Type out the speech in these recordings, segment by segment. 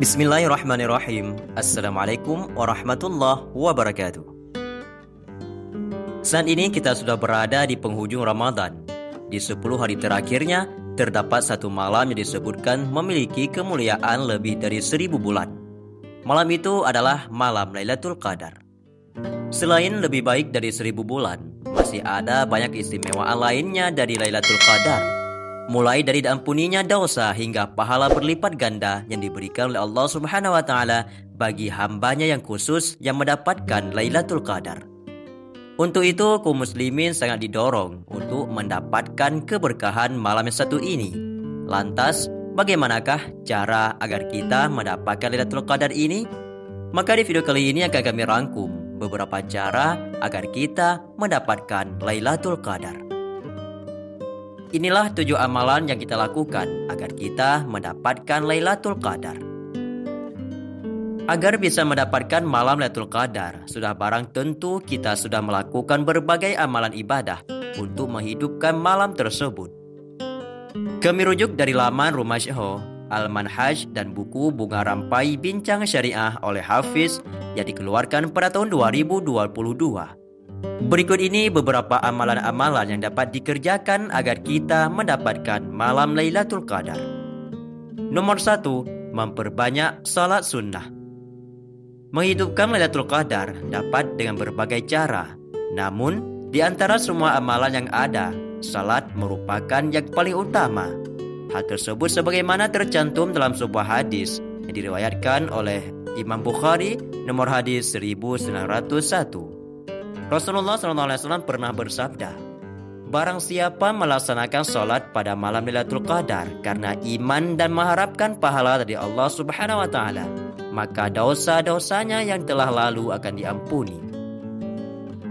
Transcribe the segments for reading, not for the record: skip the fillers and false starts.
Bismillahirrahmanirrahim. Assalamualaikum warahmatullahi wabarakatuh. Saat ini kita sudah berada di penghujung Ramadan. Di 10 hari terakhirnya, terdapat satu malam yang disebutkan memiliki kemuliaan lebih dari 1000 bulan. Malam itu adalah malam Lailatul Qadar. Selain lebih baik dari 1000 bulan, masih ada banyak keistimewaan lainnya dari Lailatul Qadar. Mulai dari diampuninya dosa hingga pahala berlipat ganda yang diberikan oleh Allah Subhanahu wa taala bagi hambanya yang khusus yang mendapatkan Lailatul Qadar. Untuk itu, kaum muslimin sangat didorong untuk mendapatkan keberkahan malam yang satu ini. Lantas, bagaimanakah cara agar kita mendapatkan Lailatul Qadar ini? Maka di video kali ini akan kami rangkum beberapa cara agar kita mendapatkan Lailatul Qadar. Inilah 7 amalan yang kita lakukan agar kita mendapatkan Lailatul Qadar. Agar bisa mendapatkan malam Lailatul Qadar, sudah barang tentu kita sudah melakukan berbagai amalan ibadah untuk menghidupkan malam tersebut. Kami rujuk dari laman Rumah Syekh Al-Manhaj dan buku Bunga Rampai Bincang Syariah oleh Hafiz yang dikeluarkan pada tahun 2022. Berikut ini beberapa amalan-amalan yang dapat dikerjakan agar kita mendapatkan malam Lailatul Qadar. Nomor 1, memperbanyak salat sunnah. Menghidupkan Lailatul Qadar dapat dengan berbagai cara. Namun, di antara semua amalan yang ada, salat merupakan yang paling utama. Hal tersebut sebagaimana tercantum dalam sebuah hadis yang diriwayatkan oleh Imam Bukhari nomor hadis 1901. Rasulullah SAW pernah bersabda, barang siapa melaksanakan sholat pada malam Lailatul Qadar karena iman dan mengharapkan pahala dari Allah Subhanahu wa taala, maka dosa-dosanya yang telah lalu akan diampuni.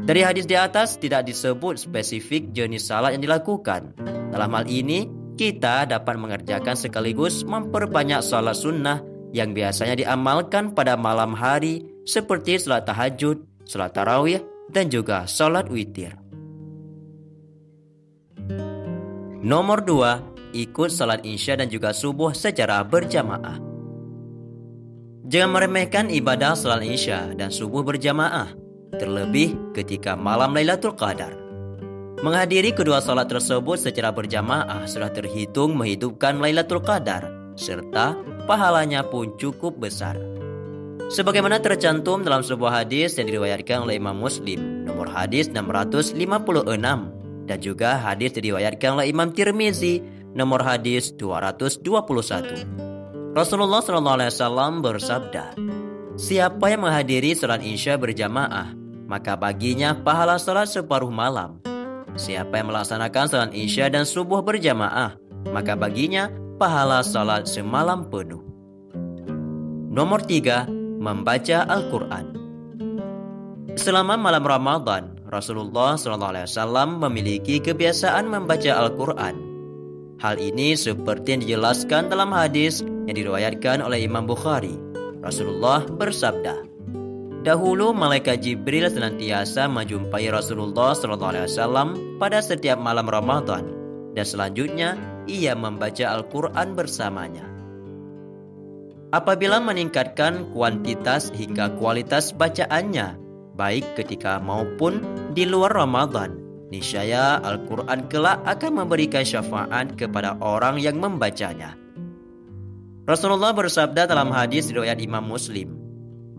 Dari hadis di atas tidak disebut spesifik jenis salat yang dilakukan. Dalam hal ini, kita dapat mengerjakan sekaligus memperbanyak salat sunnah yang biasanya diamalkan pada malam hari seperti salat tahajud, salat tarawih, dan juga sholat witir. Nomor 2, ikut sholat isya dan juga subuh secara berjamaah. Jangan meremehkan ibadah sholat isya dan subuh berjamaah, terlebih ketika malam Lailatul Qadar. Menghadiri kedua sholat tersebut secara berjamaah sudah terhitung menghidupkan Lailatul Qadar, serta pahalanya pun cukup besar. Sebagaimana tercantum dalam sebuah hadis yang diriwayatkan oleh Imam Muslim nomor hadis 656 dan juga hadis diriwayatkan oleh Imam Tirmizi nomor hadis 221. Rasulullah SAW bersabda, siapa yang menghadiri salat isya berjamaah, maka baginya pahala salat separuh malam. Siapa yang melaksanakan salat isya dan subuh berjamaah, maka baginya pahala salat semalam penuh. Nomor 3, membaca Al-Quran. Selama malam Ramadan, Rasulullah SAW memiliki kebiasaan membaca Al-Quran. Hal ini seperti yang dijelaskan dalam hadis yang diriwayatkan oleh Imam Bukhari. Rasulullah bersabda, dahulu malaikat Jibril senantiasa menjumpai Rasulullah SAW pada setiap malam Ramadan, dan selanjutnya ia membaca Al-Quran bersamanya. Apabila meningkatkan kuantitas hingga kualitas bacaannya, baik ketika maupun di luar Ramadan, niscaya Al-Quran kelak akan memberikan syafaat kepada orang yang membacanya. Rasulullah bersabda dalam hadis riwayat Imam Muslim,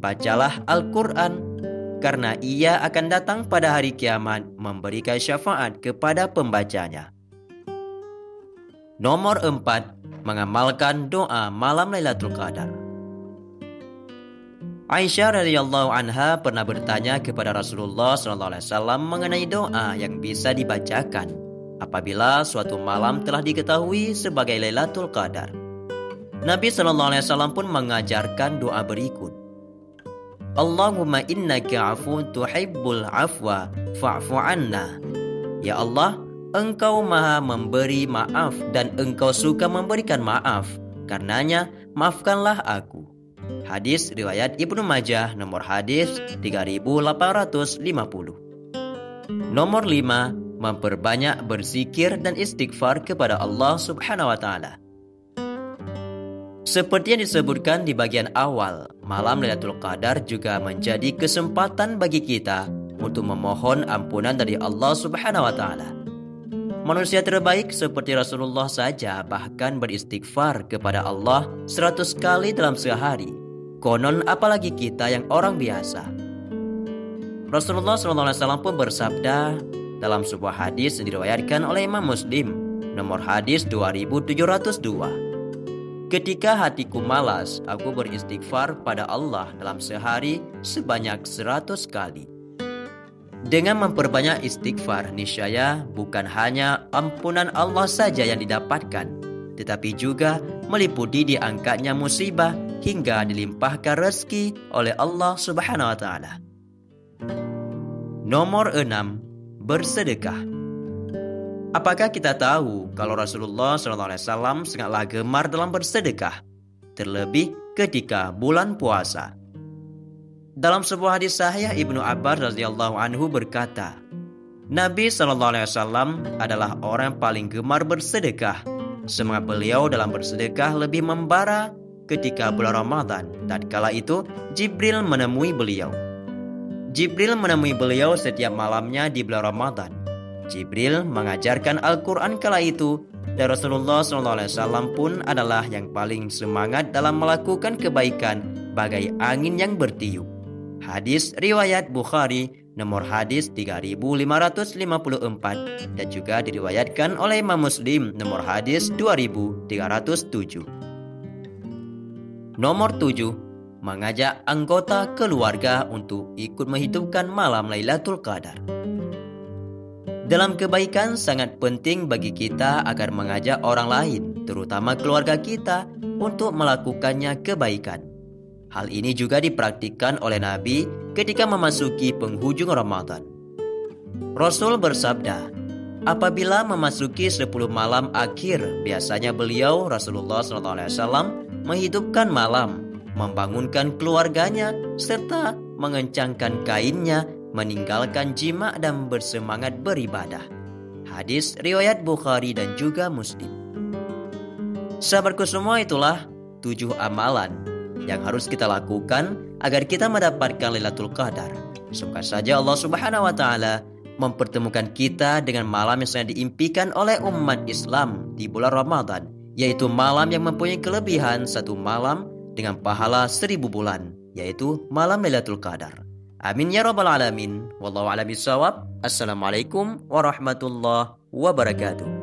bacalah Al-Quran, karena ia akan datang pada hari kiamat memberikan syafaat kepada pembacanya. Nomor 4, mengamalkan doa malam Lailatul Qadar. Aisyah radhiyallahu anha pernah bertanya kepada Rasulullah SAW mengenai doa yang bisa dibacakan apabila suatu malam telah diketahui sebagai Lailatul Qadar. Nabi SAW pun mengajarkan doa berikut. Allahumma innaka afuwwun tuhibbul afwa fa'fu anna. Ya Allah, Engkau maha memberi maaf dan Engkau suka memberikan maaf. Karenanya, maafkanlah aku. Hadis riwayat Ibnu Majah nomor hadis 3850. Nomor 5, memperbanyak berzikir dan istighfar kepada Allah Subhanahu wa taala. Seperti yang disebutkan di bagian awal, malam Lailatul Qadar juga menjadi kesempatan bagi kita untuk memohon ampunan dari Allah Subhanahu wa taala. Manusia terbaik seperti Rasulullah saja bahkan beristighfar kepada Allah 100 kali dalam sehari. Konon apalagi kita yang orang biasa. Rasulullah SAW pun bersabda dalam sebuah hadis yang diriwayatkan oleh Imam Muslim, nomor hadis 2702. Ketika hatiku malas, aku beristighfar pada Allah dalam sehari sebanyak 100 kali. Dengan memperbanyak istighfar, niscaya bukan hanya ampunan Allah saja yang didapatkan, tetapi juga meliputi diangkatnya musibah hingga dilimpahkan rezeki oleh Allah Subhanahu wa taala. Nomor 6. Bersedekah. Apakah kita tahu kalau Rasulullah SAW sangatlah gemar dalam bersedekah, terlebih ketika bulan puasa? Dalam sebuah hadis sahih, Ibnu Abbas radhiyallahu anhu berkata, Nabi SAW adalah orang yang paling gemar bersedekah. Semangat beliau dalam bersedekah lebih membara ketika bulan Ramadan. Tatkala itu Jibril menemui beliau. Jibril menemui beliau setiap malamnya di bulan Ramadan. Jibril mengajarkan Al-Quran kala itu, dan Rasulullah SAW pun adalah yang paling semangat dalam melakukan kebaikan bagai angin yang bertiup. Hadis riwayat Bukhari nomor hadis 3554 dan juga diriwayatkan oleh Imam Muslim nomor hadis 2307. Nomor 7. Mengajak anggota keluarga untuk ikut menghidupkan malam Lailatul Qadar. Dalam kebaikan sangat penting bagi kita agar mengajak orang lain, terutama keluarga kita, untuk melakukannya kebaikan. Hal ini juga dipraktikkan oleh Nabi ketika memasuki penghujung Ramadan. Rasul bersabda, apabila memasuki 10 malam akhir, biasanya beliau Rasulullah SAW menghidupkan malam, membangunkan keluarganya, serta mengencangkan kainnya, meninggalkan jima dan bersemangat beribadah. Hadis riwayat Bukhari dan juga Muslim. Sahabatku semua, itulah 7 amalan yang harus kita lakukan agar kita mendapatkan Lailatul Qadar. Semoga saja Allah Subhanahu wa taala mempertemukan kita dengan malam yang sangat diimpikan oleh umat Islam di bulan Ramadan, yaitu malam yang mempunyai kelebihan satu malam dengan pahala 1000 bulan, yaitu malam Lailatul Qadar. Amin ya rabbal alamin. Wallahu a'lam bishawab. Assalamualaikum warahmatullahi wabarakatuh.